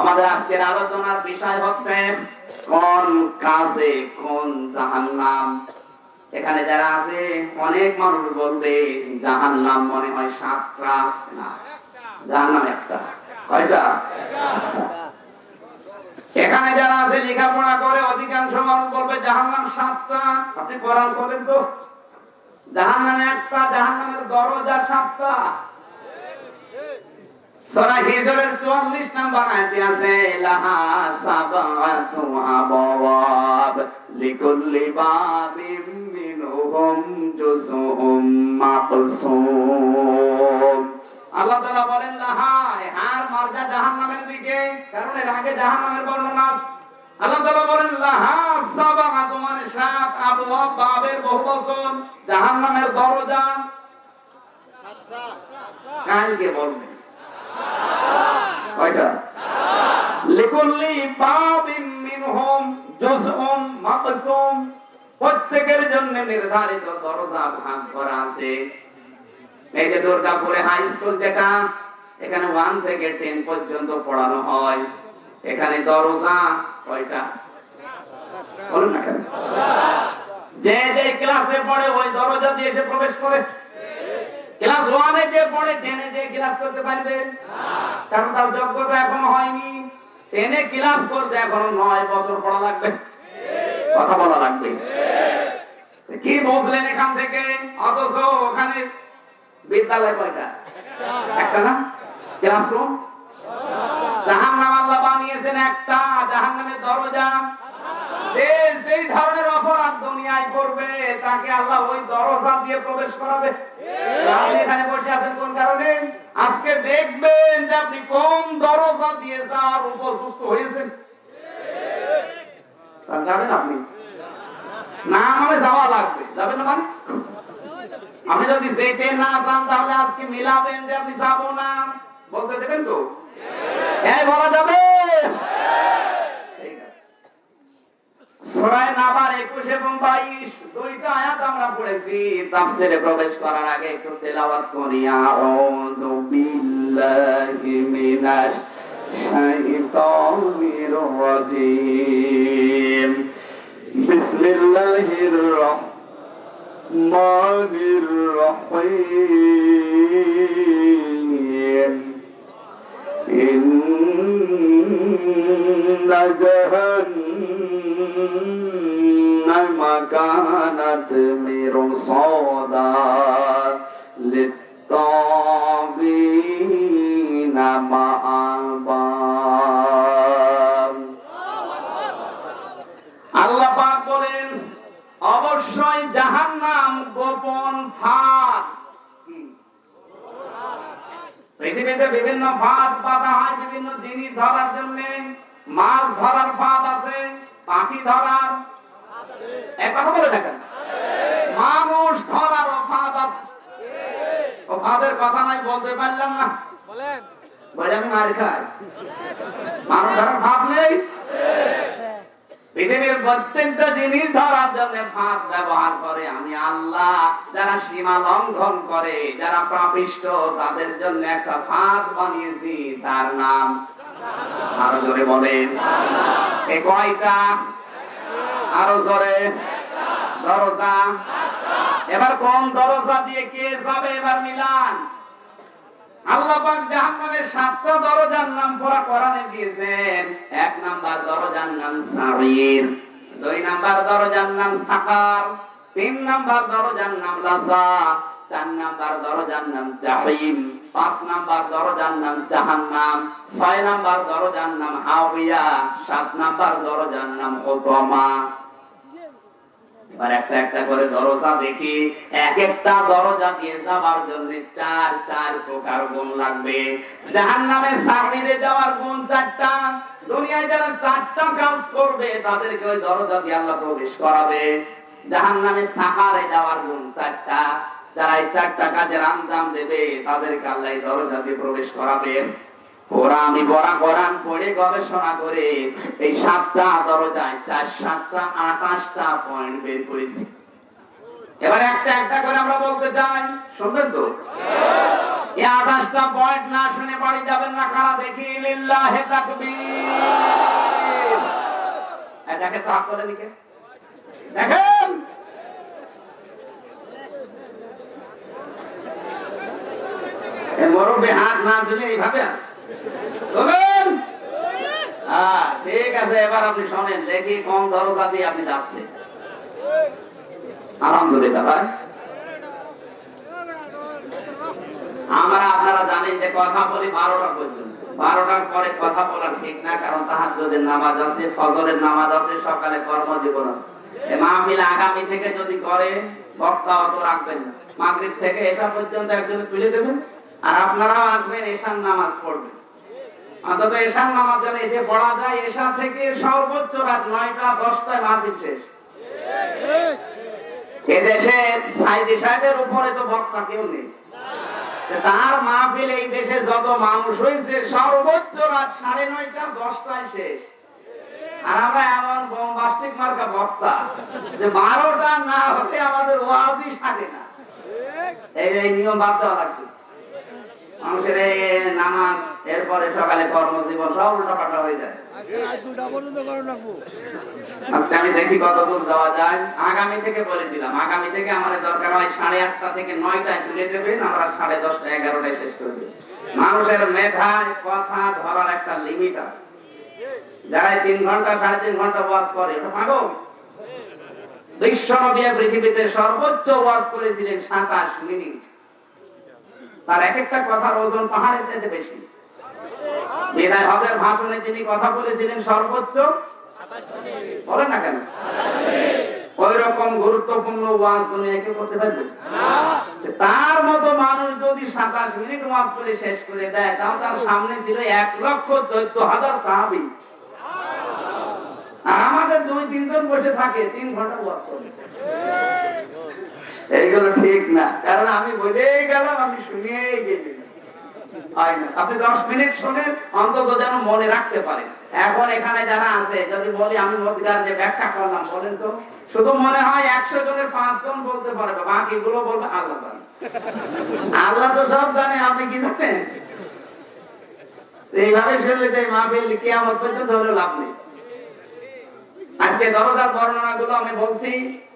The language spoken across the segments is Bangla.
আমাদের আজকের আলোচনার বিষয় হচ্ছে কোন কাজে কোন জাহান্নাম। এখানে যারা আছে অনেক মানুষ বলবে জাহান্নাম মনে হয় 7টা, না জাহান্নাম একটা। কয়টা? এখানে যারা আছে লেখাপড়া করে অধিকাংশ মানুষ বলবে জাহান্নাম 7টা। আপনি কোরআন বলেন তো, জাহান্নাম একটা, জাহান্নামের দরজা 7টা। সূরা হিজরের 44 নম্বর আয়াতে আছে লাহা সাবাতু আবওয়াব লিকুল্লি বাবিম মিনহুম জুজউম মাকসুম। আল্লাহ তাআলা বলেন লাহা, আর মার্জা জাহান্নামের দিকে, কারণ এর আগে জাহান্নামের বর্ণনা আছে। আল্লাহ তাআলা বলেন লাহা সাবাতু মানে 7, আবওয়াব বাবের বহুবচন, জাহান্নামের দরজা 7টা। কালকে বলবেন কয়টা? লিকুল্লি বাবিম মিনহুম জুজউম মাকসুম, প্রত্যেকের জন্য নির্ধারিত দরজা ভাগ করা আছে। এই যে দুর্গাপুরে হাই স্কুল যেটা, এখানে 1 থেকে 10 পর্যন্ত পড়ানো হয়, এখানে দরজা কয়টা বলুন না কেন? যে যে ক্লাসে পড়ে ওই দরজা দিয়ে সে প্রবেশ করে। ক্লাস 1 এ যে পড়ে 10 এ যে ক্লাস করতে পারবে না, কারণ তার যোগ্যতা এখনো হয়নি। 10 এ ক্লাস করতে এখনো 9 বছর পড়া লাগবে। কথা বলা লাগবে। কি বুঝলেন এখান থেকে? অথচ ওখানে বিদ্যালয় কয়টা? একটা না? ক্লাসরুম জাহান্নাম আল্লাহ বানিয়েছেন একটা, জাহান্নামের দরজা। যে যেই ধরনের অপরাধ দুনিয়ায় করবে তাকে আল্লাহ ওই দরজা দিয়ে প্রবেশ করাবে। আপনি এখানে বসে আছেন কোন কারণে? আজকে দেখবেন যে আপনি কোন দরজা দিয়ে যাওয়ার উপযুক্ত হয়েছেন। যাবেন আপনি না মানে যাওয়া লাগবে, যাবেন না মানে? আপনি যদি যেতে না চান তাহলে আজকে মিলাবেন যে আপনি যাবো না, বলতে দেবেন তো? হ্যাঁ বলা যাবে। সূরা নাবার 21 এবং 22 দুইটা আয়াত আমরা পড়েছি। তাফসীরে প্রবেশ করার আগে একটু তেলাওয়াত করি। আউযু বিল্লাহি মিনাশ শাইতানির রাজীম। বিসমিল্লাহির রাহমানির রাহিম। ইন্না জাহান্নামা কানাত মিরসাদা লিত্তাগিনা মাআবা। আল্লাহ পাক বলেন অবশ্যই জাহান্নাম গোপন ফাঁদ। পৃথিবীতে বিভিন্ন ফাঁদ পাতা হয় বিভিন্ন জিনিস ধরার জন্য। মাছ ধরার ফাঁদ আছে, পাখি ধরার এক কথা বলে দেখেন, মানুষ ধরারও ফাঁদ আছে। ও ফাঁদের কথা নাই বলতে পারলাম না, বলেন বলে আমি মার খাই। মানুষ ধরার ফাঁদ নেই? পৃথিবীর প্রত্যেকটা জিনিস ধরার জন্য ফাঁদ ব্যবহার করে আমি আল্লাহ। যারা সীমা লঙ্ঘন করে, যারা পাপিষ্ঠ, তাদের জন্য একটা ফাঁদ বানিয়েছি, তার নাম আরো জোরে বলেন এ কয়টা? আরো জোরে। দরজা। এবার কোন দরজা দিয়ে কে যাবে এবার মিলান। আল্লাহ পাক জাহান্নামের 7টা দরজার নাম পুরা কোরআনে দিয়েছেন। 1 নাম্বার দরজার নাম সাঈর, 2 নাম্বার দরজার নাম সাকার, 3 নাম্বার দরজার নাম লাযা, 4 নাম্বার দরজার নাম জাহিম, 5 নাম্বার দরজার নাম জাহান্নাম, 6 নাম্বার দরজার নাম হাওয়া, 7 নাম্বার দরজার নাম হুতামা। এবার একটা একটা করে দরজা দেখি। এক একটা দরজা দিয়ে যাওয়ার জন্য 4 প্রকার গুণ লাগবে। জাহান্নামের সামনে যাওয়ার গুণ 4টা। দুনিয়ায় যারা 4টা কাজ করবে তাদেরকে ওই দরজা দিয়ে আল্লাহ প্রবেশ করাবে। জাহান্নামের সাকারে যাওয়ার গুণ 4টা। যারা এই 4টা কাজের আঞ্জাম দেবে তাদেরকে আল্লাহ এই দরজা দিয়ে প্রবেশ করাবেন। আমি কোরআন পড়ে গবেষণা করে এই 7টা দরজায় 4 7টা 28টা পয়েন্ট বের করেছি। এবার একটা একটা করে আমরা বলতে চাই, শুনবেন তো? এই 28টা পয়েন্ট না শুনে বাড়ি যাবেন না, কারা দেখি লিল্লাহি তাকবীর। দেখে তো হাত করে দিকে দেখেন, মুরব্বী হাত না তুলে এইভাবে আসে। ঠিক আছে, এবার আপনি শোনেন দেখি কোন দরজা দিয়ে আপনি যাচ্ছেন। আলহামদুলিল্লাহ ভাই, আমরা আপনারা জানেন যে কথা বলি 12টা পর্যন্ত। 12টার পরে কথা বলা ঠিক না, কারণ তাহাজ্জুদের নামাজ আছে, ফজরের নামাজ আছে, সকালে কর্মজীবন আছে। এই মাহফিল আগামী থেকে যদি করে বক্তা অত রাখবেন না, মাগরিব থেকে এশা পর্যন্ত একজনে তুলে দেবেন, আর আপনারাও আসবেন, এশার নামাজ পড়বেন। অন্তত এশার নামাজ যেন এসে পড়া যায়। এশা থেকে সর্বোচ্চ রাত 9টা 10টায় মাহফিল শেষ। এদেশে সাইদি সাহেবের উপরে তো বক্তা কেউ নেই, তার মাহফিল এই দেশে যত মানুষ হয়েছে সর্বোচ্চ রাত 9:30 10টায় শেষ। আর আমরা এমন বোমবাস্টিক মার্কা বক্তা যে 12টা না হতে আমাদের ওয়াজই সাজে না। এই নিয়ম বাদ দেওয়া লাগবে। মানুষের নামাজ, এরপরে সকালে কর্মজীবন সব উল্টাপাল্টা হয়ে যায়। আমি দেখি কতদূর যাওয়া যায়। আগামী থেকে বলে দিলাম, আগামী থেকে আমাদের দরকার হয় 8:30 থেকে 9টায় তুলে দেবেন, আমরা 10:30 11টায় শেষ করে দেব। মানুষের মেধায় কথা ধরার একটা লিমিট আছে। যারা 3 ঘন্টা 3.5 ঘন্টা ওয়াজ করে এটা পাগল। বিশ্বনবী পৃথিবীতে সর্বোচ্চ ওয়াজ করেছিলেন 27 মিনিট। তার এক একটা কথার ওজন পাহাড়ের চাইতে বেশি। বিদায় হজের ভাষণে তিনি কথা বলেছিলেন সর্বোচ্চ 27 মিনিট। বলেন না কেন? ওই রকম গুরুত্বপূর্ণ ওয়াজ দুনিয়ায় কেউ করতে পারবে না। তার মতো মানুষ যদি 27 মিনিট ওয়াজ করে শেষ করে দেয়, তাও তার সামনে ছিল 1,14,000 সাহাবী। আর আমাদের 2-3 জন বসে থাকে 3 ঘন্টা ওয়াজ করে। এইগুলো ঠিক না, কারণ আমি বলেই গেলাম, আমি শুনিয়েই গেলাম। হয় না, আপনি 10 মিনিট শুনেন, অন্তত যেন মনে রাখতে পারেন। এখন এখানে যারা আছে, যদি বলি আমি মদিনার যে ব্যাখ্যা করলাম, বলেন তো শুধু মনে হয় 100 জনের 5 জন বলতে পারবে, বাকিগুলো বলবে আল্লাহ জানে। আল্লাহ তো সব জানে, আপনি কি জানেন? এইভাবে শুনলে যে মাহফিল কিয়ামত পর্যন্ত হলে লাভ নেই। আজকে দরজার বর্ণনাগুলো আমি বলছি,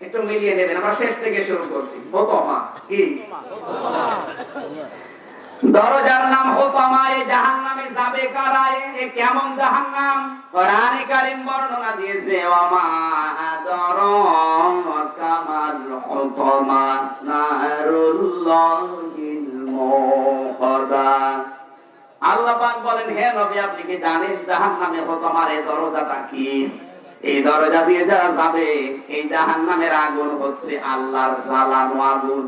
একটু মিলিয়ে নেবেন। আমরা শেষ থেকে শুরু করছি। হোতমা কি? দরজার নাম হোতমা। এই জাহান্নামে যাবে কারা? এ কেমন জাহান্নাম? কোরআনে কারীম বর্ণনা দিয়েছে, ওয়ামা আদরাকা মাল হোতমা নারুল্লাহিল মুকাদ্দা। আল্লাহ পাক বলেন, হে নবী আপনি কি জানেন জাহান্নামে হোতমার এই দরজাটা কি? এই দরজা দিয়ে যারা যাবে, এই জাহান্নামের আগুন হচ্ছে আল্লাহর জ্বালানো আগুন।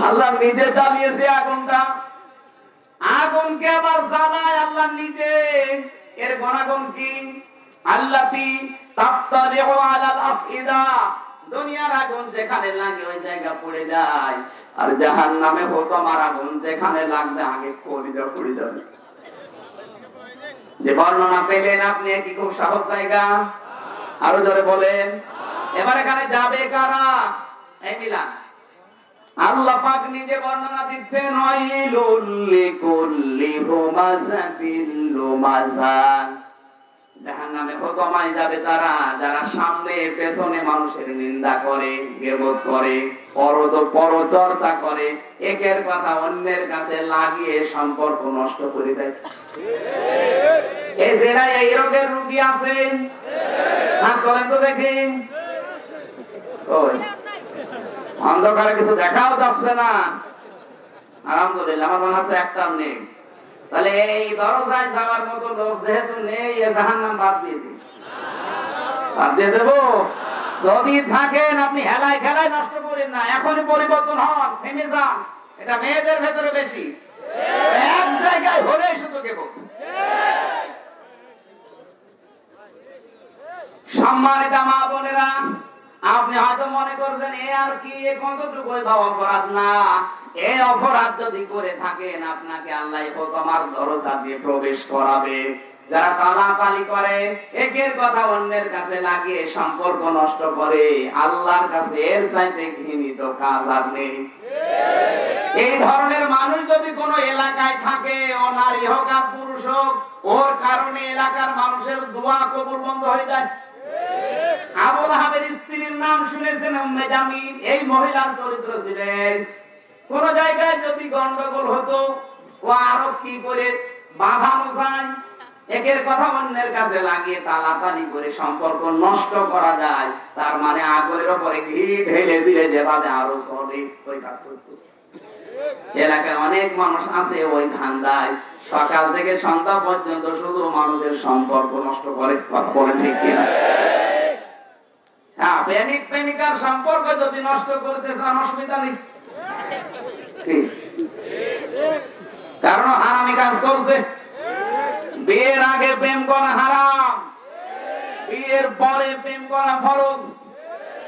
আল্লাহ নিজে জ্বালিয়েছে আগুনটা। আগুনকে আবার জ্বালায় আল্লাহ নিজে। এর গুণাগুণ কি? আল্লাতি তাত্তারিউ আলাল আফইদা। দুনিয়ার আগুন যেখানে লাগে ওই জায়গা পড়ে যায়, আর জাহান্নামে হোতমার আগুন যেখানে লাগবে আগে কলিজা পড়ে যাবে। যে বর্ণনা পেলেন আপনি, কি খুব সহজ জায়গা? আরো জোরে বলেন। এবার এখানে যাবে কারা? এই মিলান, আল্লাহ পাক নিজে বর্ণনা দিচ্ছেন, ওয়াইলুল লিকুল্লি হুমাযাতিল লুমাযা। জাহান্নামে হোতমায় যাবে তারা যারা সামনে পেছনে মানুষের নিন্দা করে, গীবত করে, পরচর্চা করে, একের কথা অন্যের কাছে লাগিয়ে সম্পর্ক নষ্ট করে দেয়। এই যারা এই রোগের রোগী আছে, হাত তোলেন তো দেখি। ওই অন্ধকারে কিছু দেখাও যাচ্ছে না। আলহামদুলিল্লাহ, আমার মনে হচ্ছে একটাও নেই। তাহলে এই দরজায় যাওয়ার মতো লোক যেহেতু নেই, জাহান্নাম বাদ দিয়ে দিন। বাদ দিয়ে দেবো? যদি থাকেন আপনি হেলায় খেলায় নষ্ট করেন না, এখনই পরিবর্তন হন, থেমে যান। এটা মেয়েদের ভেতরে বেশি, এক জায়গায় হলে শুধু কেব। সম্মানিত মা বোনেরা, আপনি হয়তো মনে করছেন এ আর কি, এ কতটুকু অপরাধ না। এই অপরাধ যদি করে থাকেন, আপনাকে আল্লাহ হোতমার দরজা দিয়ে প্রবেশ করাবে। যারা পালাপালি করে, একের কথা অন্যের কাছে লাগিয়ে সম্পর্ক নষ্ট করে, আল্লাহর কাছে এর চাইতে ঘৃণিত কাজ আর নেই। এই ধরনের মানুষ যদি কোনো এলাকায় থাকে, ও নারী হোক আর পুরুষ হোক, ওর কারণে এলাকার মানুষের দোয়া কবুল বন্ধ হয়ে যায়। আবু লাহাবের স্ত্রীর নাম শুনেছেন উম্মে জামিল। এই মহিলার চরিত্র ছিলেন, কোন জায়গায় যদি গন্ডগোল হতো, ও আরো কি করে বাঁধানো যায়, একের কথা অন্যের কাছে লাগিয়ে তালাতালি করে সম্পর্ক নষ্ট করা যায়, তার মানে আগুনের উপরে ঘি ঢেলে দিলে যেভাবে আরো চলে ওই কাজ করতো। এলাকায় অনেক মানুষ আছে ওই ধান্দায়, সকাল থেকে সন্ধ্যা পর্যন্ত শুধু মানুষের সম্পর্ক নষ্ট করে। কথা বলেন ঠিক কিনা? হ্যাঁ, প্রেমিক প্রেমিকার সম্পর্ক যদি নষ্ট করতে চান অসুবিধা নেই, কারণ হারামি কাজ করছে। বিয়ের আগে প্রেম করা হারাম, বিয়ের পরে প্রেম করা ফরজ।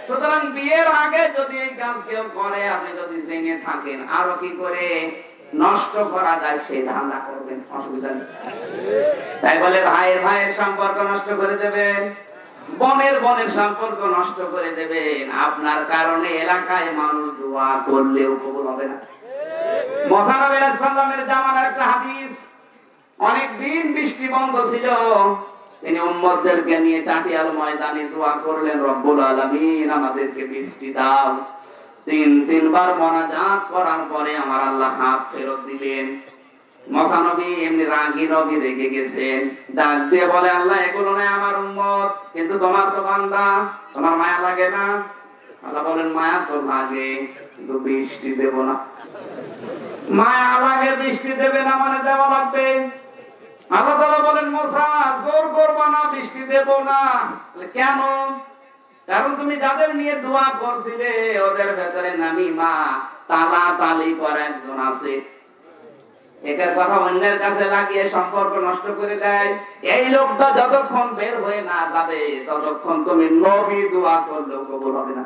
সুতরাং বিয়ের আগে যদি এই কাজ কেউ করে, আপনি যদি জেনে থাকেন আরো কি করে নষ্ট করা যায় সেই ধান্দা করবেন, অসুবিধা নেই। তাই বলে ভাইয়ের ভাইয়ের সম্পর্ক নষ্ট করে দেবেন, বোনের বোনের সম্পর্ক নষ্ট করে দেবেন, আপনার কারণে এলাকায় মানুষ দোয়া করলেও কবুল হবে না। মুসা নবী আলাইহিস সালামের জামানার একটা হাদিস, অনেক দিন বৃষ্টি বন্ধ ছিল, তিনি উম্মতদেরকে নিয়ে চাটিয়াল ময়দানে দোয়া করলেন, রব্বুল আলামিন আমাদেরকে বৃষ্টি দাও। তিনবার মোনাজাত করার পরে আমার আল্লাহ হাত ফেরত দিলেন। মুসা নবী এমনি রাগী নবী রেগে গেছেন, ডাক দিয়ে বলে, আল্লাহ এগুলো নয় আমার উম্মত, কিন্তু তোমার তো বান্দা, তোমার মায়া লাগে না? আল্লাহ বলেন, মায়া তো লাগে, কিন্তু বৃষ্টি দেব না। মায়া লাগে, বৃষ্টি দেবে না মানে দেওয়া লাগবে। আল্লাহ তাআলা বলেন, মুসা জোর করবা না, বৃষ্টি দেব না। কেন? কারণ তুমি যাদের নিয়ে দোয়া করছিলে ওদের ভেতরে নামিমা তালাতালি করে একজন আছে, একের কথা অন্যের কাছে লাগিয়ে সম্পর্ক নষ্ট করে দেয়। এই লোকটা যতক্ষণ বের হয়ে না যাবে ততক্ষণ তুমি নবী দোয়া করলেও কবুল হবে না।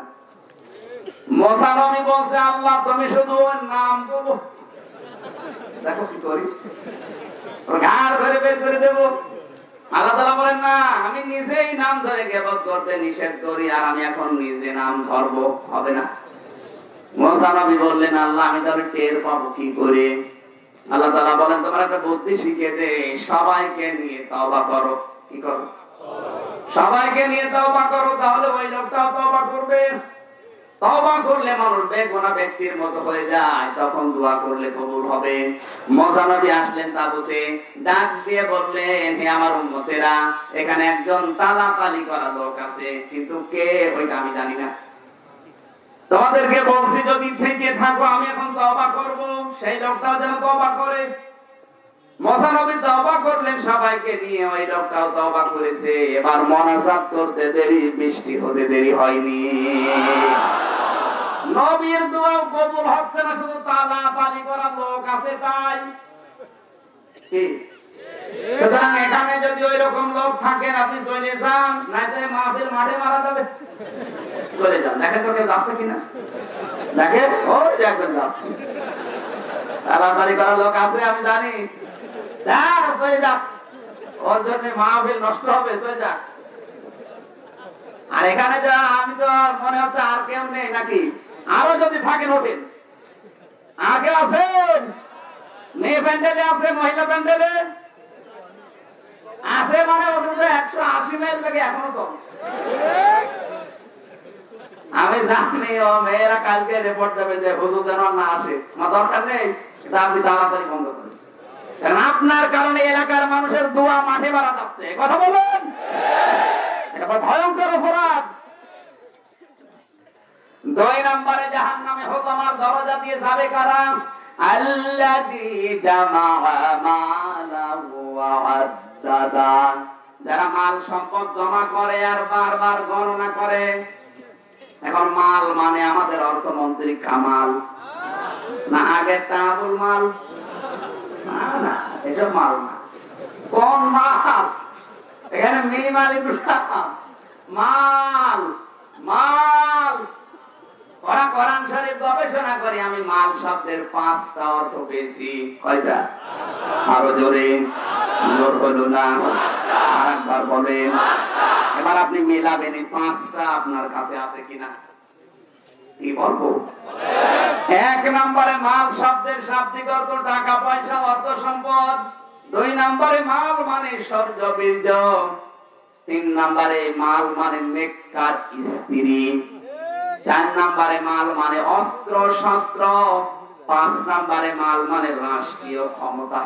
মুসা নবী বলছে, আল্লাহ তুমি শুধু ওর নাম বলো, দেখো কি করি, ঘাড় ধরে বের করে দেবো। আল্লাহ তাআলা বলেন, না, আমি নিজেই নাম ধরে গীবত করতে নিষেধ করি, আর আমি এখন নিজে নাম ধরবো, হবে না। মুসা নবী বললেন, আল্লাহ আমি তবে টের পাবো কি করে? আল্লাহ তাআলা বলেন, তোমার একটা বুদ্ধি শিখিয়ে দে, সবাইকে নিয়ে তওবা করো। কি করো? সবাইকে নিয়ে তওবা করো, তাহলে ওই লোকটাও তওবা করবে। তওবা করলে মানুষ বেগুনাহ ব্যক্তির মতো হয়ে যায়, তখন দোয়া করলে কবুল হবে। মুসা নবী আসলেন তাবুতে, ডাক দিয়ে বললেন, হে আমার উম্মতেরা, এখানে একজন তালাতালি করা লোক আছে, কিন্তু কে ওইটা আমি জানি না। তোমাদেরকে বলছি যদি থেকে থাকো আমি এখন তওবা করব, সেই লোকটাও যেন তওবা করে। মুসা নবী তওবা করলেন সবাইকে নিয়ে, ওই লোকটাও তওবা করেছে। এবার মোনাজাত করতে দেরি, বৃষ্টি হতে দেরি হয়নি। নবীর দোয়াও কবুল হচ্ছে না, শুধু তালাতালি করা লোক আছে তাই। কি? সুতরাং এখানে যদি ওই রকম লোক থাকেন আপনি চলে যান, নাইলে মাহফিল মাঠে মারা যাবে। চলে যান, দেখেন তো কেউ যাচ্ছে কিনা, দেখেন ওই দেখবেন যাচ্ছে। তালাতালি করা লোক আছে আমি জানি, চলে যাক, ওর জন্য মাহফিল নষ্ট হবে, চলে যাক। আর এখানে যা আমি তো মনে হচ্ছে আর কেউ নেই নাকি? আরো যদি থাকেন ওঠেন। আগে আছেন, মেয়ে প্যান্ডেলে আছে, মহিলা প্যান্ডেলে আছে, মানে ওদের 180 মাইল থেকে এখনো তো। আমি জানি ও মেয়েরা কালকে রিপোর্ট দেবে যে হুজুর যেন না আসে, আমার দরকার নেই, কিন্তু আপনি তাড়াতাড়ি বন্ধ করেন, কারণ আপনার কারণে এলাকার মানুষের দোয়া মাঠে মারা যাচ্ছে। কথা বলেন, এটা ভয়ঙ্কর অপরাধ। 2 নম্বরে জাহান্নামে হুতামার দরজা দিয়ে যাবে কারা? আল্লাযী জামাআ মালাহু ওয়া আদ্দাদা, যারা মাল সম্পদ জমা করে আর বারবার গণনা করে। এখন মাল মানে আমাদের অর্থমন্ত্রী কামাল না, আগের তাবুল মাল না, এটা মাল না। কোন মাল? এখানে মিনিমাল মাল মাল। কোরআন শরীফ গবেষণা করে আমি মাল শব্দের 5টা অর্থ পেয়েছি। কয়টা? আরো জোরে, জোর হলো না, আরেকবার বলেন। এবার আপনি মেলাবেন এই 5টা আপনার কাছে আছে কিনা। কি বলবো? এক নম্বরে মাল শব্দের শাব্দিক অর্থ টাকা পয়সা অর্থ সম্পদ। দুই নম্বরে মাল মানে শৌর্য বীর্য। তিন নম্বরে মাল মানে নেককার স্ত্রী। চার নম্বরে মাল মানে অস্ত্র শস্ত্র। পাঁচ নম্বরে মাল মানে রাষ্ট্রীয় ক্ষমতা।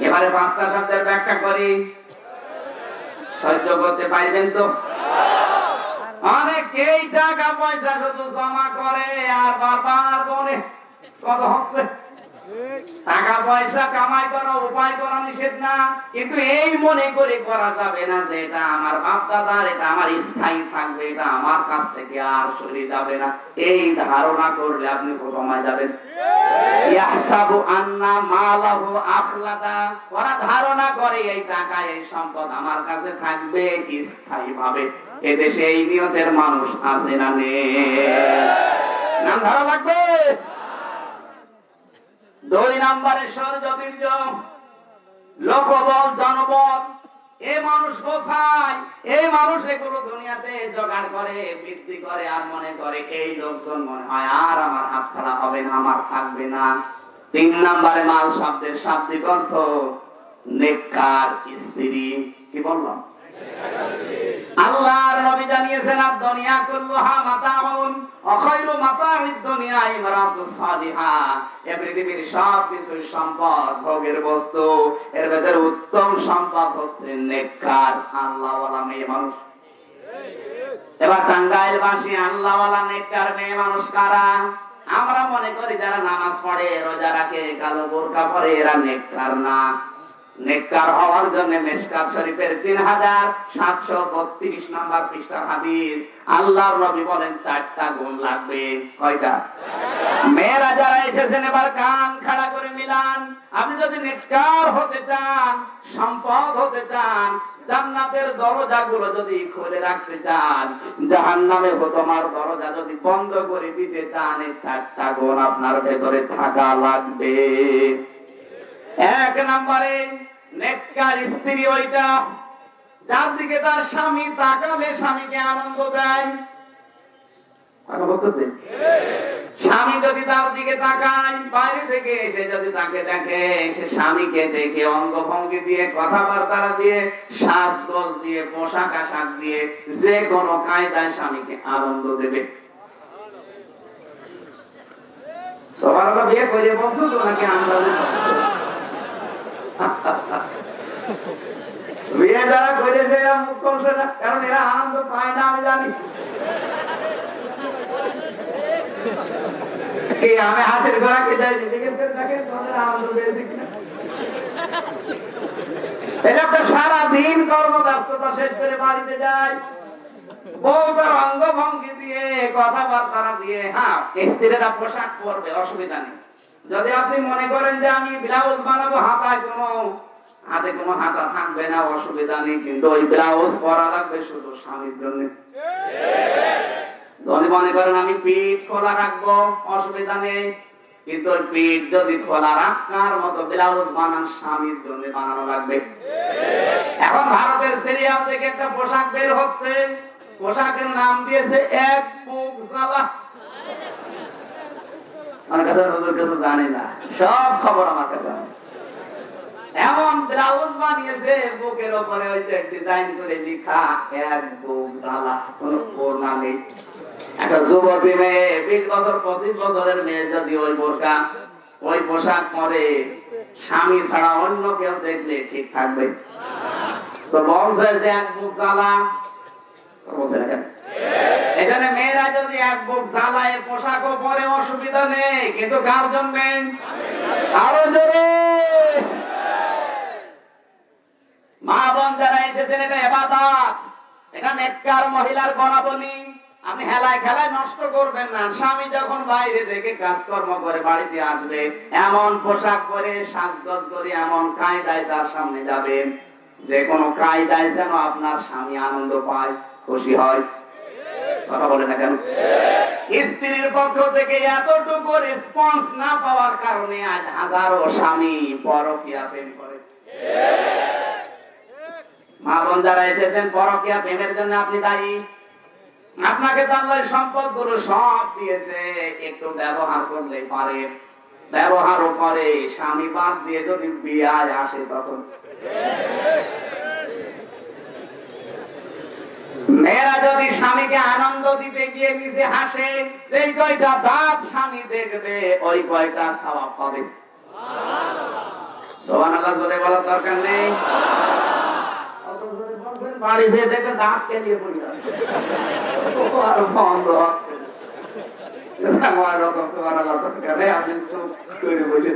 এবারে পাঁচটা শব্দের ব্যাখ্যা করি, সহ্য করতে পারবেন তো? অনেকেই টাকা পয়সা শুধু জমা করে আর বারবার বলে কত হচ্ছে। টাকা পয়সা কামাই করা উপায় করা নিষেধ না, কিন্তু এই মনে করে করা যাবে না যে এটা আমার বাপ দাদার, এটা আমার স্থায়ী থাকবে, এটা আমার কাছ থেকে আর সরে যাবে না। এই ধারণা করলে আপনি কোথায় যাবেন? ইয়াহসাবু আন্না মালাহু আখলাদা। ওরা ধারণা করে এই টাকা এই সম্পদ আমার কাছে থাকবে স্থায়ী ভাবে। এদেশে এই নিয়তের মানুষ আছে না নেই? নাম ধরা লাগবে। দুই নম্বরে শৌর্য বীর্য, লোকবল জনবল। এই মানুষ গোছায়, এই মানুষ এগুলো দুনিয়াতে জোগাড় করে বৃদ্ধি করে আর মনে করে এই লোকজন মনে হয় আর আমার হাত ছাড়া হবে না, আমার থাকবে না। তিন নম্বরে মাল শব্দের শাব্দিক অর্থ নেককার স্ত্রী। কি বললাম? আল্লাহর নবী জানিয়েছেন দুনিয়া কুল্লুহা মাতাউন ওয়া খায়রু মাতাউদ দুনিয়া ইমরাতুস সালিহা। এই পৃথিবীর সব কিছু সম্পদ ভোগের বস্তু, এর ভিতরে উত্তম সম্পদ হচ্ছে নেককার আল্লাহওয়ালা মেয়ে মানুষ। এবার টাঙ্গাইলবাসী আল্লাহওয়ালা নেককার মেয়ে মানুষ কারা? আমরা মনে করি যারা নামাজ পড়ে রোজা রাখে কালো বোরকা পরে এরা নেককার না। নেককার হওয়ার জন্য মিশকাত শরীফের 3732 নম্বর পৃষ্ঠার হাদিস, আল্লাহর নবী বলেন 4টা গুণ লাগবে। কয়টা? মেয়েরা যারা এসেছেন এবার কান খাড়া করে মিলান। আপনি যদি নেককার হতে চান, সম্পদ হতে চান, জান্নাতের দরজাগুলো যদি খুলে রাখতে চান, জাহান্নামে তোমার দরজা যদি বন্ধ করে দিতে চান, এই 4টা গুণ আপনার ভেতরে থাকা লাগবে। এক নম্বরে নেককার স্ত্রী ওইটা যার দিকে তার স্বামী তাকালে স্বামীকে আনন্দ দেয়। স্বামী যদি তার দিকে তাকায়, বাইরে থেকে এসে যদি তাকে দেখে, সে স্বামীকে দেখে অঙ্গভঙ্গি দিয়ে, কথাবার্তা দিয়ে, সাজগোজ দিয়ে, পোশাক আশাক দিয়ে যে কোনো কায়দায় স্বামীকে আনন্দ দেবে। সবার বিয়ে করে বলছো তো নাকি আমরা বিয়ে যারা করেছে এরা মুখ করছে না, কারণ এরা আনন্দ পায় না, আমি জানি। আমি হাসির ঘোড়াকে যাই আনন্দ পেয়েছি কিনা। এটা তো সারাদিন কর্মব্যস্ততা শেষ করে বাড়িতে যায়, বউ তার অঙ্গভঙ্গি দিয়ে, কথাবার্তা দিয়ে। হ্যাঁ, স্ত্রীরা পোশাক পরবে, অসুবিধা নেই। যদি আপনি মনে করেন যে আমি ব্লাউজ বানাবো, হাতে কোনো হাতা থাকবে না, অসুবিধা নেই, কিন্তু ওই ব্লাউজ পরা লাগবে শুধু স্বামীর জন্য। যদি মনে করেন আমি পিঠ খোলা রাখবো, অসুবিধা নেই, কিন্তু ওই পিঠ যদি খোলা রাখার মতো ব্লাউজ বানান, স্বামীর জন্য বানানো লাগবে। এখন ভারতের সিরিয়াল থেকে একটা পোশাক বের হচ্ছে, পোশাকের নাম দিয়েছে এক বুক জ্বালা। আমার কাছে নজর কিছু জানি না, সব খবর আমার কাছে আছে। এমন ব্লাউজ বানিয়েছে, বুকের উপরে ওই যে ডিজাইন করে লেখা এক বুক জ্বালা, কোনো ওড়না নেই। একটা যুবতী মেয়ে, 20 বছর 25 বছরের মেয়ে যদি ওই বোরকা ওই পোশাক পরে, স্বামী ছাড়া অন্য কেউ দেখলে ঠিক থাকবে? তো বলছে যে এক বুক জ্বালা, বলছে না কেন? এখানে মেয়েরা যদি এক বুক জ্বালায় পোশাকও পরে অসুবিধা নেই, কিন্তু কার জন্য? আরো জোরে মা বোন যারা এসেছেন, এটা ইবাদত, এটা নেককার মহিলার গণাবলী। আপনি হেলায় খেলায় নষ্ট করবেন না। স্বামী যখন বাইরে থেকে কাজকর্ম করে বাড়িতে আসবে, এমন পোশাক পরে সাজগোজ করে এমন কায়দায় তার সামনে যাবেন, যে কোনো কায়দায় যেন আপনার স্বামী আনন্দ পায়, খুশি হয়। কথা বলে না কেন? স্ত্রীর পক্ষ থেকে এতটুকু রেসপন্স না পাওয়ার কারণে আজ হাজারো স্বামী পরকীয়া প্রেম করে। মা বোন যারা এসেছেন, পরকীয়া প্রেমের জন্য আপনি দায়ী। আপনাকে তো আল্লাহ সম্পদ গুলো সব দিয়েছে, একটু ব্যবহার করলে পারে, ব্যবহারও করে। স্বামী বাদ দিয়ে যদি বিয়ায় আসে তখন মেয়েরা যদি স্বামীকে আনন্দ দিতে গিয়ে নিজে হাসে, সেই কয়টা দাঁত স্বামী দেখবে ওই কয়টা সওয়াব পাবে। সুবহানাল্লাহ জোরে বলার দরকার নেই। বাড়ি যেয়ে দেখবে দাঁত কেলিয়ে পড়ে যাবে, আর বন্ধ হচ্ছে। আমার রকম সুবহানাল্লাহ দরকার নেই, আপনি চুপ করে বসে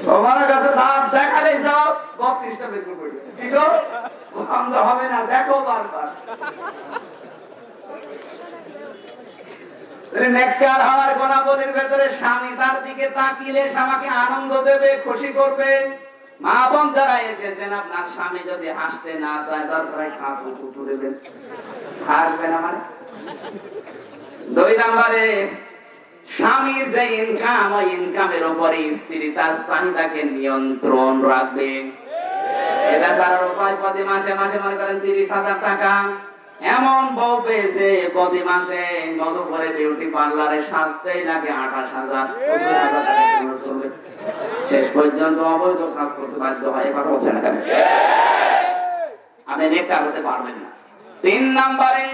তোমার কাছে দাঁত দেখালেই সব 32টা বের করে পড়ে ঠিক বন্ধ হবে না, দেখো বারবার। নেককার হওয়ার গুণাবলীর ভেতরে স্বামী তার দিকে তাকিয়ে স্বামীকে আনন্দ দেবে, খুশি করবে। মা বোন যারা এসেছেন, আপনার স্বামী যদি হাসতে না চায় দরকার খাঁচু কুটু দেবেন, হাসবে না মানে। 2 নম্বরে স্বামীর যে ইনকাম, ওই ইনকামের উপরে স্ত্রী তার চাহিদাকে নিয়ন্ত্রণ রাখবে। এটা ছাড়ার উপায়, প্রতি মাসে মাসে মনে করেন 30,000 টাকা এমন বউ পেয়েছে, প্রতি মাসে মধুপুরে বিউটি পার্লারে সাজতেই লাগে 28,000 টাকা চলবে, শেষ পর্যন্ত অবৈধ কাজ করতে বাধ্য হয়। এই কথা বলছেন কেন? আপনি নেককার হতে পারবেন না। 3 নম্বরে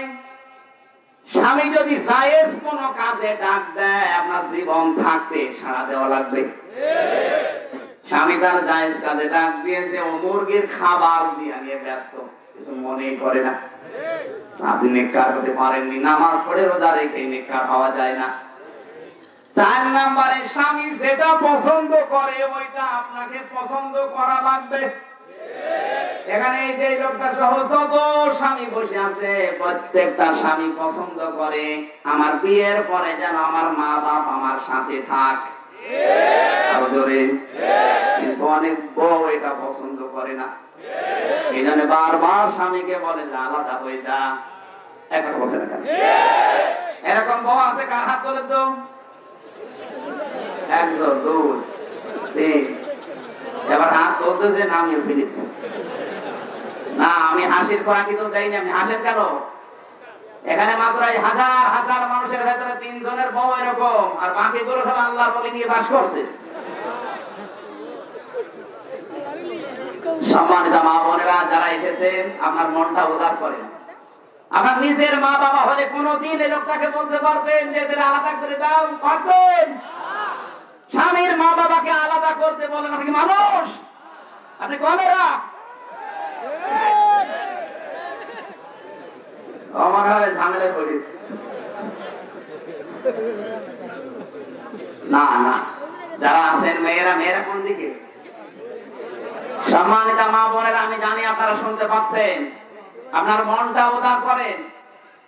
স্বামী যদি জায়েজ কোন কাজে ডাক দেয়, আপনার জীবন থাকতে সাড়া দেওয়া লাগবে। স্বামী তার জায়েজ কাজে ডাক দিয়েছে, ও মুরগির খাবার দিয়ে নিয়ে ব্যস্ত, কিছু মনেই করে না, আপনি নেককার হতে পারেননি। নামাজ পড়ে রোজা রেখে নেককার হওয়া যায় না। 4 নম্বরে স্বামী যেটা পছন্দ করে ওইটা আপনাকে পছন্দ করা লাগবে। এখানে এই যে লোকটা সহ যত স্বামী বসে আছে, প্রত্যেকটা স্বামী পছন্দ করে আমার বিয়ের পরে যেন আমার মা বাপ আমার সাথে থাক। আরো জোরে। কিন্তু অনেক বউ এটা পছন্দ করে না, এই জন্য বারবার স্বামীকে বলে যে আলাদা হয়ে যা। একটা বলছে না, এরকম বউ আছে কার হাত তোলে তো? 1 2 3। এবার হাত তুলতে যে নামিয়ে ফেলেছে। না, আমি হাসির খোরাকি তো দেয়নি, আমি হাসেন কেন? এখানে মাত্র হাজার হাজার মানুষের ভেতরে 3 জনের বউ এরকম, আর বাকিগুলো সব আল্লাহর বলে নিয়ে বাস করছে। সম্মানিত মা বোনেরা যারা এসেছেন, আপনার মনটা উদার করেন। আপনার নিজের মা বাবা হলে কোনদিন এই লোকটাকে বলতে পারবেন যে এদের আলাদা করে দাও? পারবেন? স্বামীর মা বাবাকে আলাদা করতে বলেন আপনি মানুষ? আপনি কমেরা আমার হয় ঝামেলা করিস না। না, যারা আছেন মেয়েরা, মেয়েরা কোন দিকে? সম্মানিত মা বোনেরা, আমি জানি আপনারা শুনতে পাচ্ছেন, আপনার মনটা উদার করেন।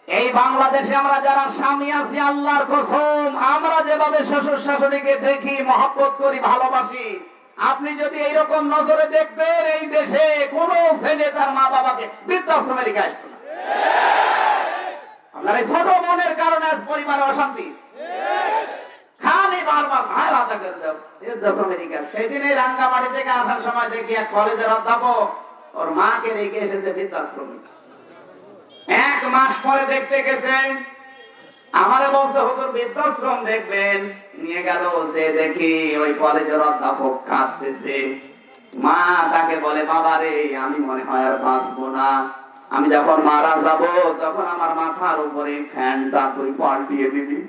এই বাংলাদেশে আমরা যারা স্বামী আছি, আল্লাহর কসম, আমরা যেভাবে শ্বশুর শাশুড়িকে দেখি, মহব্বত করি, ভালোবাসি, আপনি যদি এইরকম নজরে দেখবেন, এই দেশে কোন ছেলে তার মা বাবাকে বৃদ্ধাশ্রমে রেখে আসবে না। আপনার এই ছোট মনের কারণে আজ পরিবারে অশান্তি। খালি বারবার ভাই আলাদা করে দাও, বৃদ্ধাশ্রমে রেখে। সেদিন এই রাঙ্গামাটি থেকে আসার সময় দেখি এক কলেজের অধ্যাপক ওর মাকে রেখে এসেছে বৃদ্ধাশ্রমে। 1 মাস পরে দেখতে গেছেন, আমারে বলছে হুজুর বৃদ্ধাশ্রম দেখবেন। নিয়ে গেল, সে দেখি ওই কলেজের অধ্যাপক কাঁদতেছে। মা তাকে বলে, বাবা রে, আমি মনে হয় আর বাঁচবো না, আমি যখন মারা যাব তখন আমার মাথার উপরে ফ্যানটা তুই পাল্টিয়ে দিবি।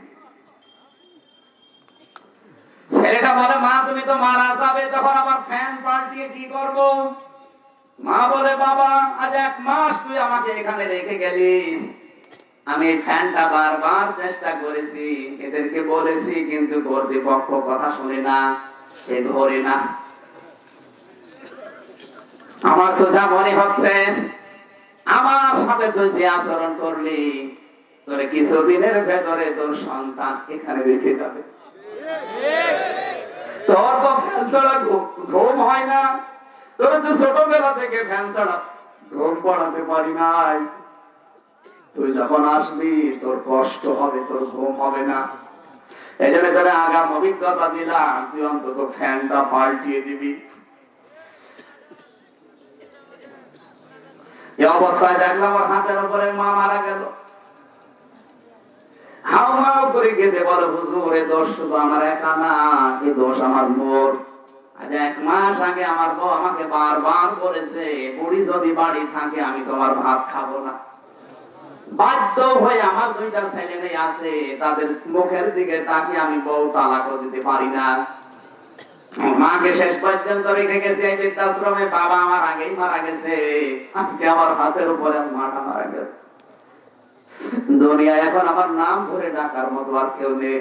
ছেলেটা বলে, মা তুমি তো মারা যাবে, তখন আমার ফ্যান পাল্টিয়ে কি করব? মা বলে, বাবা আজ 1 মাস তুই আমাকে এখানে রেখে গেলি, আমি এই ফ্যানটা বারবার চেষ্টা করেছি, এদেরকে বলেছি, কিন্তু কর্তৃপক্ষ কথা শুনে না, সে ধরে না। আমার তো যা মনে হচ্ছে, আমার সাথে তুই যে আচরণ করলি, তোর কিছুদিনের ভেতরে তোর সন্তান এখানে রেখে যাবে। তোর তো ফ্যান ছাড়া ঘুম হয় না, তোর তো ছোটবেলা থেকে ফ্যান ছাড়া ঘুম পড়াতে পারি নাই। তুই যখন আসবি তোর কষ্ট হবে, তোর ঘুম হবে না। এই জন্য তোর আগাম অভিজ্ঞতা দিলাম, তুই অন্তত ফ্যানটা পাল্টিয়ে দিবি। এই অবস্থায় দেখলাম ওর হাতের উপরে মা মারা গেল। হাও মাও করে কেঁদে বলে, হুজুর এই দোষ শুধু আমার একা না, এই দোষ আমার বোর। আজ 1 মাস আগে আমার বউ আমাকে বারবার বলেছে, বুড়ি যদি বাড়ি থাকে আমি তোমার ভাত খাবো না। বাধ্য হয়ে আমার 2টা ছেলে মেয়ে আছে, তাদের মুখের দিকে তাকিয়ে আমি বউ তালাক দিতে পারি না। মাকে শেষ পর্যন্ত রেখে গেছে এই বৃদ্ধাশ্রমে। বাবা আমার আগেই মারা গেছে, আজকে আমার হাতের উপরে মাটা মারা গেছে। দুনিয়ায় এখন আমার নাম ধরে ডাকার মতো আর কেউ নেই।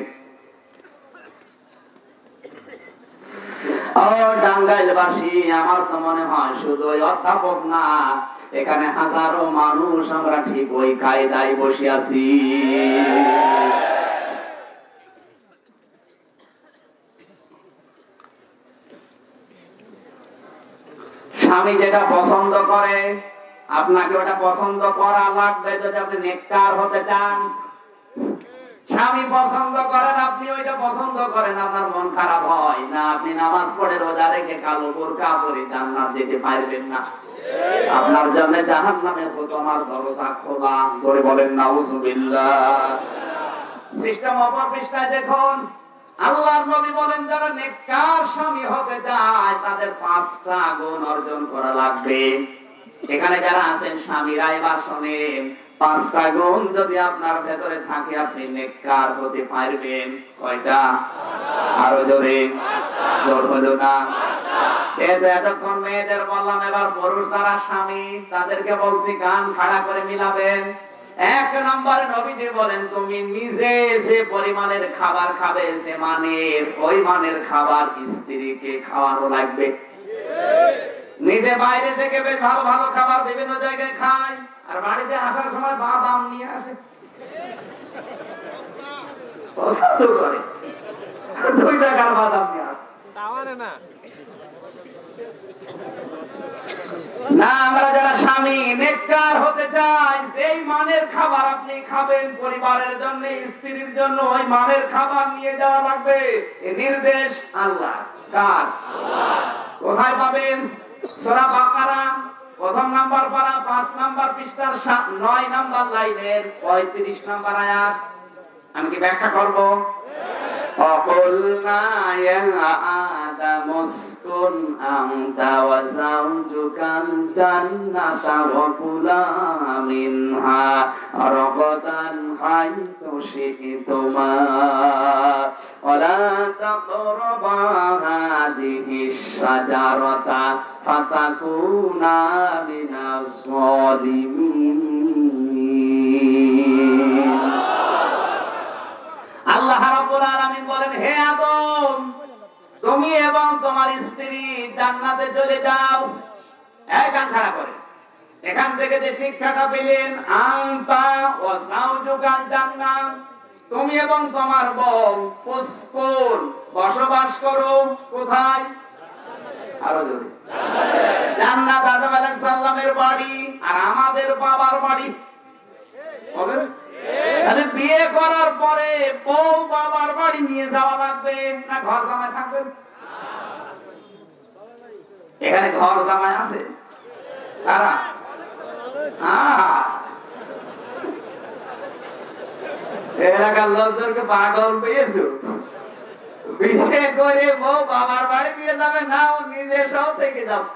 ও টাঙ্গাইলবাসী, আমার তো মনে হয় শুধু ওই অধ্যাপক না, এখানে হাজারো মানুষ আমরা ঠিক ওই কায়দায় বসে আছি। স্বামী যেটা পছন্দ করে আপনাকে ওটা পছন্দ করা লাগবে যদি আপনি নেককার হতে চান। স্বামী পছন্দ করেন, আপনি ওইটা পছন্দ করেন, আপনার মন খারাপ হয় না। আপনি নামাজ পড়ে রোজা রেখে কালো বোরকা পরে জান্নাত যেতে পারবেন না। আপনার জন্য জাহান্নামের তোমার দরজা খোলা। জোরে বলেন নাউজুবিল্লাহ। সিস্টেম অপর পৃষ্ঠায় দেখুন, আল্লাহর নবী বলেন যারা নেককার স্বামী হতে চায় তাদের 5টা গুণ অর্জন করা লাগবে। এখানে যারা আছেন স্বামীরা এবার শোনেন, 5টা গুণ যদি আপনার ভেতরে থাকে আপনি নেককার হতে পারবেন। কয়টা? আরো জোরে। জোর হলো না। এতক্ষণ মেয়েদের বললাম, এবার পুরুষ যারা স্বামী তাদেরকে বলছি কান খাড়া করে মিলাবেন। 1 নম্বরে নবীজি বলেন, তুমি নিজে যে পরিমাণের খাবার খাবে সে মানের, ওই মানের খাবার স্ত্রীকে খাওয়ানো লাগবে। নিজে বাইরে থেকে বেশ ভালো ভালো খাবার বিভিন্ন জায়গায় খায়, আর বাড়িতে আসার সময় বাদাম নিয়ে আসে, পছন্দ করে 2 টাকার বাদাম নিয়ে আসে। না, আমরা যারা স্বামী নেককার হতে চাই, সেই মানের খাবার আপনি খাবেন পরিবারের জন্য, স্ত্রীর জন্য ওই মানের খাবার নিয়ে যাওয়া লাগবে। এই নির্দেশ আল্লাহ। কার? আল্লাহ। কোথায় পাবেন? সূরা বাকারা 1 নম্বর পারা 5 নম্বর পৃষ্ঠার 9 নম্বর লাইনের 35 নম্বর আয়াত। আমি কি ব্যাখ্যা করব? وقلنا يا آدم اسكن أنت وزوجك الجنة وكلا منها رغدا حيث شئتما ولا تقربا هذه الشجرة فتكونا من الظالمين। আল্লাহ রাব্বুল আলামিন বলেন, হে আদম, তুমি এবং তোমার স্ত্রী জান্নাতে চলে যাও। কান খাড়া করে। এখান থেকে যে শিক্ষাটা পেলেন, আনতা ওয়া যাওজুকাল জান্নাত, তুমি এবং তোমার বউ উসকুন বসবাস করো। কোথায়? আরো জোরে। জান্নাত আদম আলাইহিস সালামের বাড়ি আর আমাদের বাবার বাড়ি হবে। তাহলে বিয়ে করার পরে বউ বাবার বাড়ি নিয়ে যাওয়া লাগবে না ঘর জামাই থাকবে? এখানে ঘর জামাই আছে কারা? এলাকার লোকদেরকে পাগল পেয়েছো। বিয়ে করে বউ বাবার বাড়ি নিয়ে যাবে না, ও নিজে সব থেকে যাবে।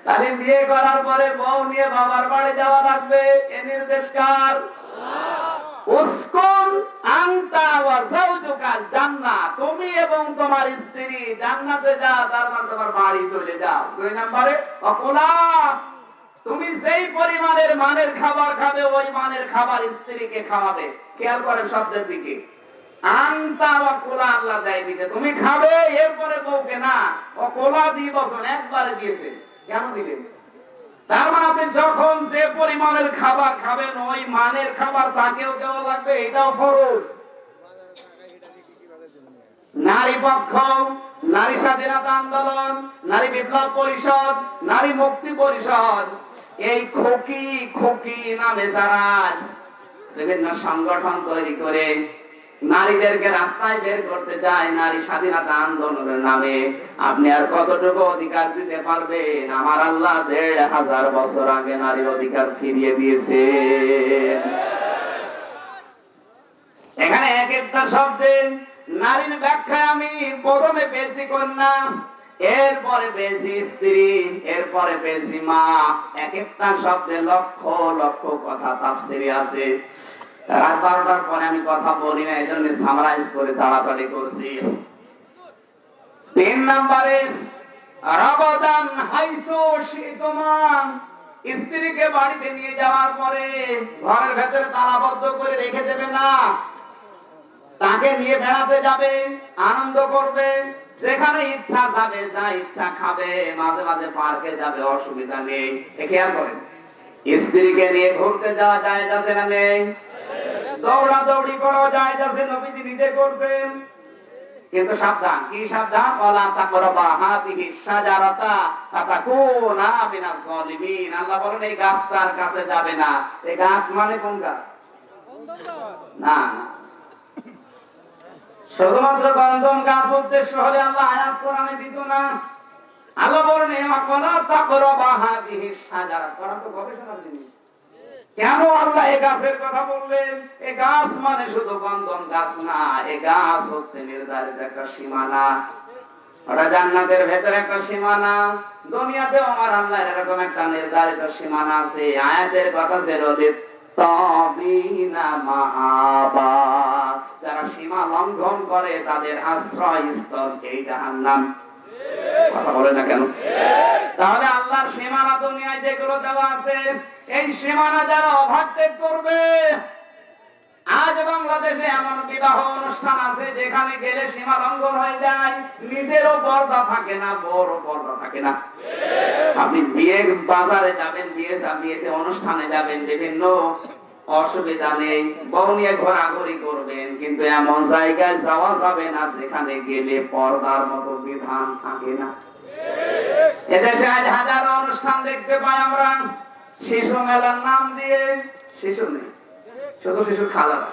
তাহলে বিয়ে করার পরে বউ নিয়ে বাবার বাড়ি যাওয়া লাগবে। এ নির্দেশ কার? উসকুন আনতা ওয়া যাওজুকাল জান্নাত, তুমি এবং তোমার স্ত্রী জান্নাতে যাও, তার মানে তোমার বাড়ি চলে যাও। 2 নম্বরে অকুলা, তুমি যেই পরিমাণের মানের খাবার খাবে ওই মানের খাবার স্ত্রীকে খাওয়াবে। খেয়াল করেন শব্দের দিকে, আনতা ওয়া কুলা আল্লাহ দেয় দিতে, তুমি খাবে, এরপরে বউকে না। অকুলা 2 বছর একবারে দিয়েছে। কেন দিলেন? তার মানে আপনি যখন যে পরিমাণের খাবার খাবেন ওই মানের খাবার তাকেও দেওয়া লাগবে, এটাও ফরজ। নারী পক্ষ, নারী স্বাধীনতা আন্দোলন, নারী বিপ্লব পরিষদ, নারী মুক্তি পরিষদ, এই খোকি খোকি নামে যারা বিভিন্ন সংগঠন তৈরি করে নারীদেরকে রাস্তায় বের করতে চায় নারী স্বাধীনতা আন্দোলনের নামে। আপনি আর কতটুকু অধিকার দিতে পারবেন? আমার আল্লাহ ১৫০০ বছর আগে নারীর অধিকার ফিরিয়ে দিয়েছে। এখানে এক একটা শব্দে নারীর ব্যাখ্যায় আমি প্রথমে পেয়েছি কন্যা, এরপরে পেয়েছি স্ত্রী, এরপরে পেয়েছি মা। এক একটা শব্দে লক্ষ লক্ষ কথা তাফসীরে আছে। রাত ১২টার পরে আমি কথা বলি না, এই জন্য সামারাইজ করে তাড়াতাড়ি করছি। ৩ নম্বরে রগদান হাইতু শিতুমা, স্ত্রীকে বাড়িতে নিয়ে যাওয়ার পরে ঘরের ভেতরে তালাবদ্ধ করে রেখে দেবে না, তাকে নিয়ে বেড়াতে যাবে, আনন্দ করবে, যেখানে ইচ্ছা যাবে, যা ইচ্ছা খাবে, মাঝে মাঝে পার্কে যাবে, অসুবিধা নেই। খেয়াল করেন, স্ত্রীকে নিয়ে ঘুরতে যাওয়া যায় যাচ্ছে না নেই? দৌড়াদৌড়ি করা যায় যাচ্ছে, নবীজি নিজে করতেন। কিন্তু সাবধান, কি সাবধান? ওয়ালা তাকরাবা হাদিহি শাজারাতা ফাতাকুনা মিনাজ জালিমিন। আল্লাহ বলেন এই গাছটার কাছে যাবে না। এই গাছ মানে কোন গাছ? না না, শুধুমাত্র বন্ধন গাছ উদ্দেশ্য হলে আল্লাহ আয়াত কোরআনে দিত না। আল্লাহ বলেন ওয়ালা তাকরাবা হাদিহি শাজারাত। কোরআন তো গবেষণার জিনিস। কেন আল্লাহ এই গাছের কথা বললেন? এই গাছ মানে শুধু বন্ধন গাছ না, এই গাছ হচ্ছে নির্ধারিত একটা সীমানা। ওটা জান্নাতের ভেতরে একটা সীমানা, দুনিয়াতেও আমার আল্লাহ এরকম একটা নির্ধারিত সীমানা আছে। আয়াতের কথা ছিল তাবিনা মাআবা, যারা সীমা লঙ্ঘন করে তাদের আশ্রয়স্থল এই জাহান্নাম। কথা বলে না কেন? তাহলে আল্লাহর সীমানা দুনিয়ায় যেগুলো দেওয়া আছে, এই সীমানা যারা ওভারটেক করবে, আজ বাংলাদেশে এমন বিবাহ অনুষ্ঠান আছে যেখানে গেলে সীমা লঙ্ঘন হয়ে যায়, নিজেরও পর্দা থাকে না, বড় পর্দা থাকে না। আপনি বিয়ে বাজারে যাবেন, বিয়েতে অনুষ্ঠানে যাবেন, বিভিন্ন অসুবিধা নেই, বউ নিয়ে ঘোরাঘুরি করবেন, কিন্তু এমন জায়গায় যাওয়া যাবে না যেখানে গেলে পর্দার মতো বিধান থাকে না। এদেশে আজ হাজারো অনুষ্ঠান দেখতে পাই আমরা, শিশু মেলার নাম দিয়ে, শিশু নেই, শুধু শিশু খালারা।